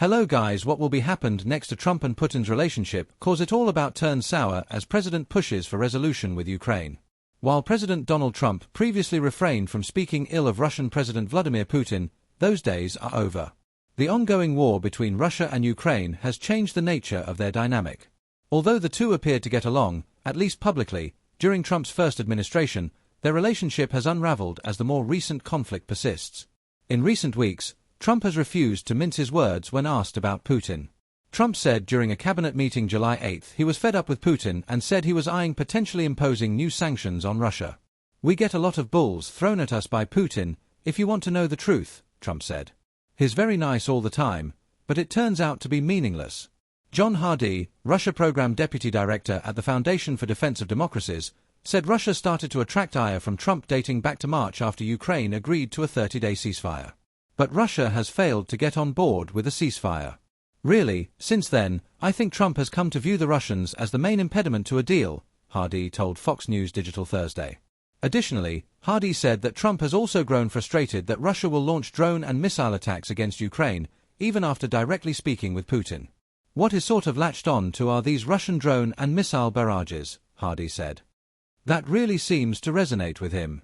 Hello guys, what will be happened next to Trump and Putin's relationship cause it all about turn sour as President pushes for resolution with Ukraine. While President Donald Trump previously refrained from speaking ill of Russian President Vladimir Putin, those days are over. The ongoing war between Russia and Ukraine has changed the nature of their dynamic. Although the two appeared to get along, at least publicly, during Trump's first administration, their relationship has unraveled as the more recent conflict persists. In recent weeks, Trump has refused to mince his words when asked about Putin. Trump said during a cabinet meeting July 8 he was fed up with Putin and said he was eyeing potentially imposing new sanctions on Russia. "We get a lot of bulls thrown at us by Putin, if you want to know the truth," Trump said. "He's very nice all the time, but it turns out to be meaningless." John Hardy, Russia Program Deputy Director at the Foundation for Defense of Democracies, said Russia started to attract ire from Trump dating back to March after Ukraine agreed to a 30-day ceasefire. But Russia has failed to get on board with a ceasefire. "Really, since then, I think Trump has come to view the Russians as the main impediment to a deal," Hardy told Fox News Digital Thursday. Additionally, Hardy said that Trump has also grown frustrated that Russia will launch drone and missile attacks against Ukraine, even after directly speaking with Putin. "What is sort of latched on to are these Russian drone and missile barrages," Hardy said. That really seems to resonate with him.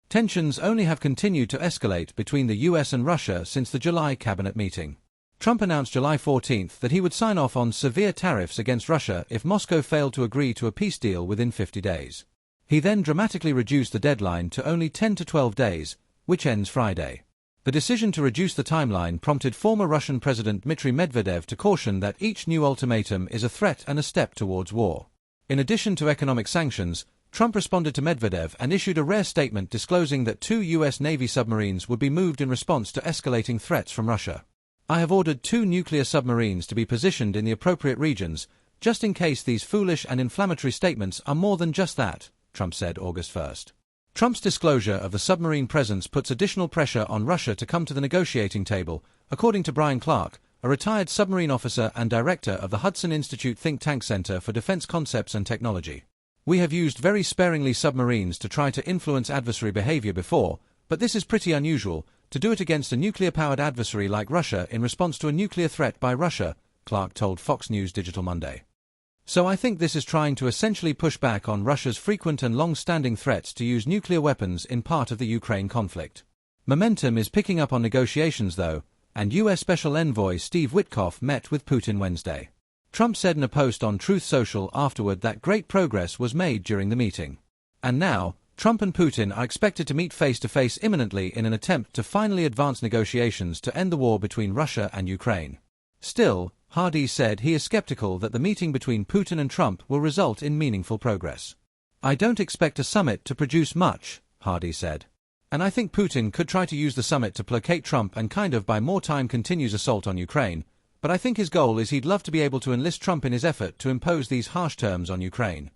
Tensions only have continued to escalate between the US and Russia since the July cabinet meeting. Trump announced July 14 that he would sign off on severe tariffs against Russia if Moscow failed to agree to a peace deal within 50 days. He then dramatically reduced the deadline to only 10 to 12 days, which ends Friday. The decision to reduce the timeline prompted former Russian President Dmitry Medvedev to caution that each new ultimatum is a threat and a step towards war. In addition to economic sanctions, Trump responded to Medvedev and issued a rare statement disclosing that 2 U.S. Navy submarines would be moved in response to escalating threats from Russia. "I have ordered 2 nuclear submarines to be positioned in the appropriate regions, just in case these foolish and inflammatory statements are more than just that," Trump said August 1. Trump's disclosure of the submarine presence puts additional pressure on Russia to come to the negotiating table, according to Brian Clark, a retired submarine officer and director of the Hudson Institute think tank Center for Defense Concepts and Technology. "We have used very sparingly submarines to try to influence adversary behavior before, but this is pretty unusual, to do it against a nuclear-powered adversary like Russia in response to a nuclear threat by Russia," Clark told Fox News Digital Monday. "So I think this is trying to essentially push back on Russia's frequent and long-standing threats to use nuclear weapons in part of the Ukraine conflict." Momentum is picking up on negotiations though, and U.S. Special Envoy Steve Witkoff met with Putin Wednesday. Trump said in a post on Truth Social afterward that great progress was made during the meeting. And now, Trump and Putin are expected to meet face-to-face imminently in an attempt to finally advance negotiations to end the war between Russia and Ukraine. Still, Hardy said he is skeptical that the meeting between Putin and Trump will result in meaningful progress. "I don't expect a summit to produce much," Hardy said. "And I think Putin could try to use the summit to placate Trump and kind of buy more time continues assault on Ukraine, but I think his goal is he'd love to be able to enlist Trump in his effort to impose these harsh terms on Ukraine."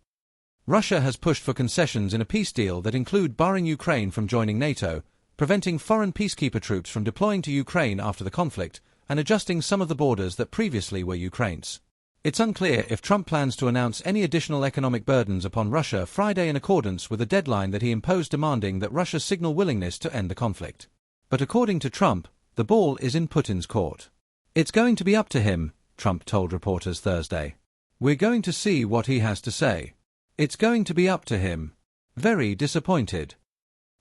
Russia has pushed for concessions in a peace deal that include barring Ukraine from joining NATO, preventing foreign peacekeeper troops from deploying to Ukraine after the conflict, and adjusting some of the borders that previously were Ukraine's. It's unclear if Trump plans to announce any additional economic burdens upon Russia Friday in accordance with a deadline that he imposed demanding that Russia signal willingness to end the conflict. But according to Trump, the ball is in Putin's court. "It's going to be up to him," Trump told reporters Thursday. "We're going to see what he has to say. It's going to be up to him." Very disappointed.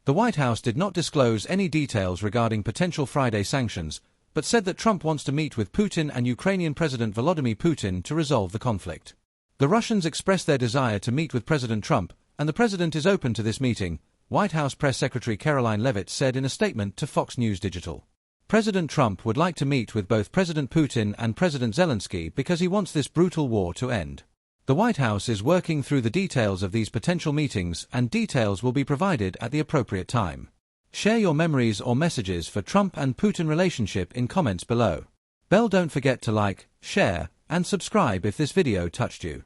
The White House did not disclose any details regarding potential Friday sanctions, but said that Trump wants to meet with Putin and Ukrainian President Vladimir Putin to resolve the conflict. The Russians expressed their desire to meet with President Trump, and the president is open to this meeting, White House Press Secretary Caroline Leavitt said in a statement to Fox News Digital. President Trump would like to meet with both President Putin and President Zelenskyy because he wants this brutal war to end. The White House is working through the details of these potential meetings, and details will be provided at the appropriate time. Share your memories or messages for Trump and Putin relationship in comments below. Don't forget to like, share, and subscribe if this video touched you.